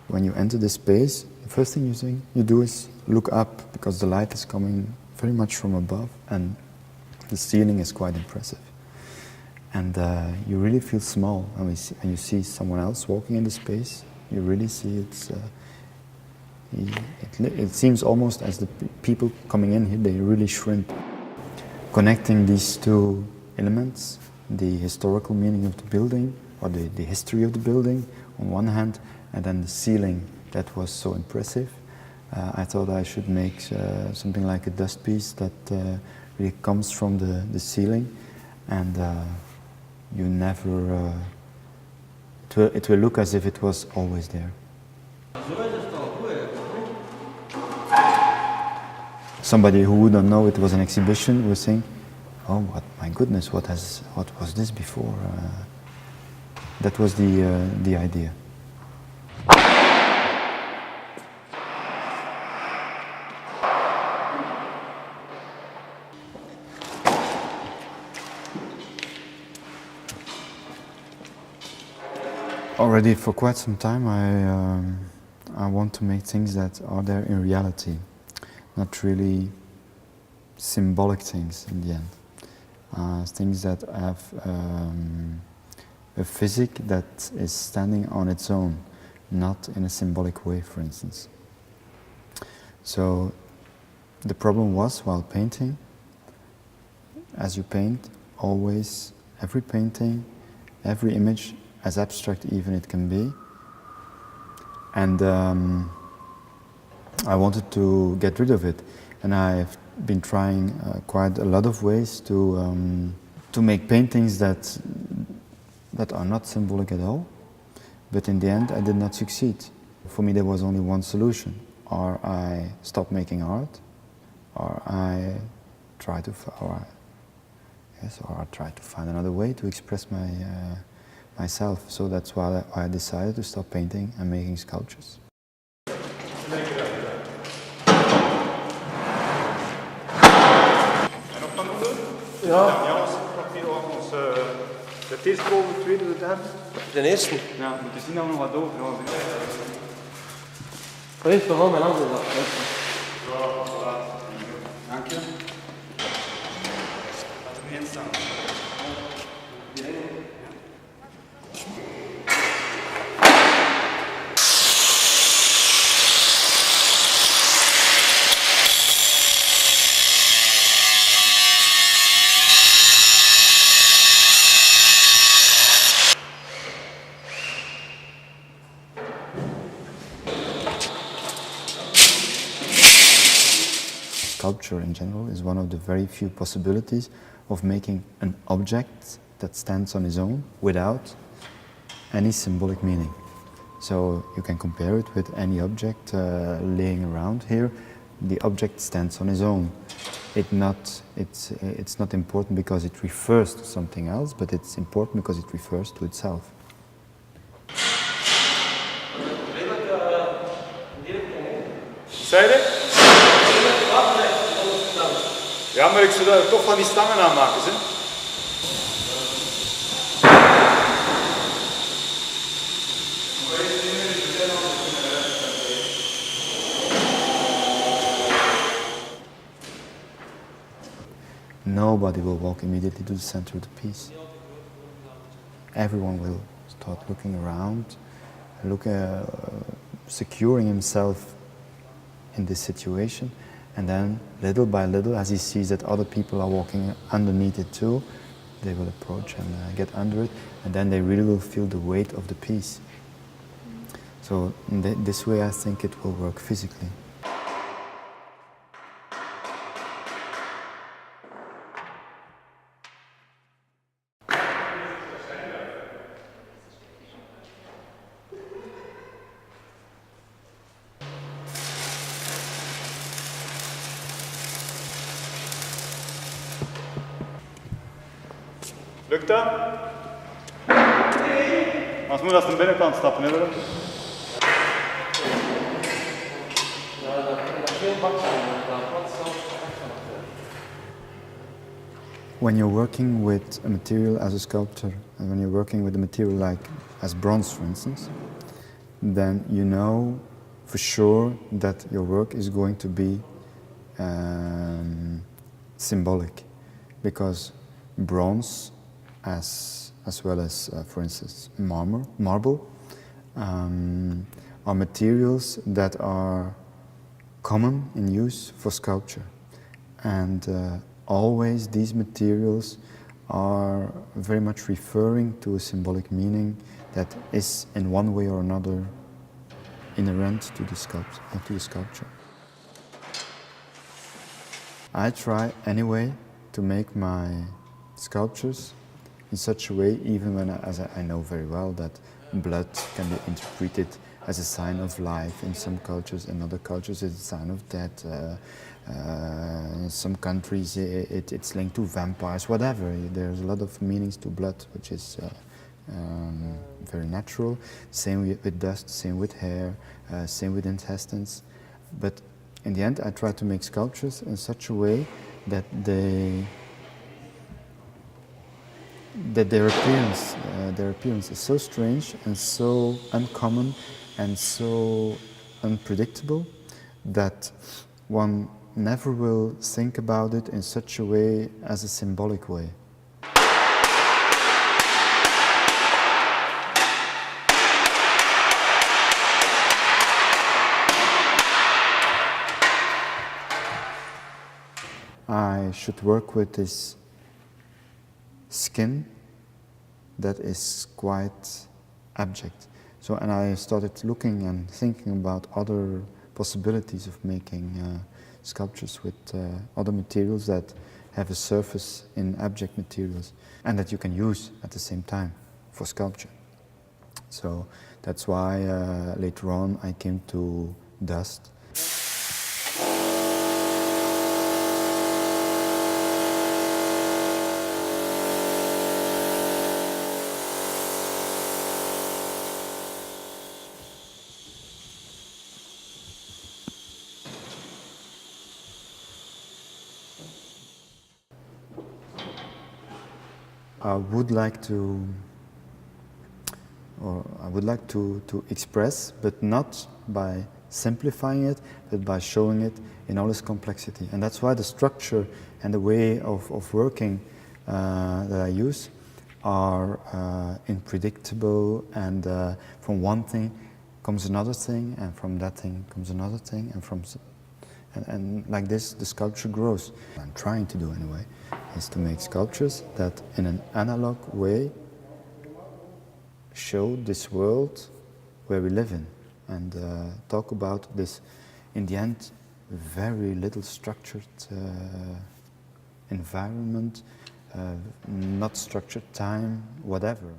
When you enter this space, the first thing you do is look up, because the light is coming very much from above and the ceiling is quite impressive. And you really feel small when you see someone else walking in the space. You really see it seems almost as the people coming in here, they really shrink. Connecting these two elements, the historical meaning of the building, or the history of the building on one hand, and then the ceiling that was so impressive. I thought I should make something like a dust piece that really comes from the ceiling, and you never, it will look as if it was always there. Somebody who wouldn't know it was an exhibition would think, oh, my goodness, what was this before? That was the idea. Already for quite some time I want to make things that are there in reality, not really symbolic things in the end. Things that have a physic that is standing on its own, not in a symbolic way, for instance. So the problem was, while painting, as you paint, always, every painting, every image, as abstract even it can be, and I wanted to get rid of it, and I've been trying quite a lot of ways to make paintings that are not symbolic at all, but in the end I did not succeed. For me there was only one solution: or I stop making art, or I try to find another way to express myself. So that's why I decided to stop painting and making sculptures. Ja. De eerste boven, de tweede, de derde. De eerste? Ja, we moeten zien dat we nog wat over. Wees vooral mijn handen af. Ja, voilà. Dank je. Laten we eens staan. Sculpture in general is one of the very few possibilities of making an object that stands on its own without any symbolic meaning. So you can compare it with any object laying around here. The object stands on its own. It's not important because it refers to something else, but it's important because it refers to itself. Zei je? Ja, maar ik zou daar toch van die stangen aan maken, hè? Nobody will walk immediately to the center of the piece. Everyone will start looking around, securing himself in this situation, and then little by little, as he sees that other people are walking underneath it too, they will approach and get under it, and then they really will feel the weight of the piece. So in this way I think it will work physically. Lukt dat? Nee. Anders moet je naar de binnenkant stappen, hè? When you're working with a material as a sculptor, and when you're working with a material like as bronze, for instance, then you know for sure that your work is going to be symbolic, because bronze, as well as, for instance, marble, are materials that are common in use for sculpture, and always these materials are very much referring to a symbolic meaning that is in one way or another inherent to the sculpture. I try anyway to make my sculptures in such a way, even when as I know very well that blood can be interpreted as a sign of life in some cultures, in other cultures it's a sign of death. In some countries it's linked to vampires, whatever. There's a lot of meanings to blood, which is very natural. Same with dust, same with hair, same with intestines. But in the end I try to make sculptures in such a way that their appearance is so strange and so uncommon and so unpredictable that one never will think about it in such a way as a symbolic way. I should work with this skin that is quite abject. So, and I started looking and thinking about other possibilities of making sculptures with other materials that have a surface in abject materials and that you can use at the same time for sculpture. So that's why later on I came to dust. I would like to express, but not by simplifying it, but by showing it in all its complexity. And that's why the structure and the way of working that I use are unpredictable, and from one thing comes another thing, and from that thing comes another thing, and like this the sculpture grows. What I'm trying to do anyway is to make sculptures that in an analog way show this world where we live in, and talk about this, in the end, very little structured environment, not structured time, whatever.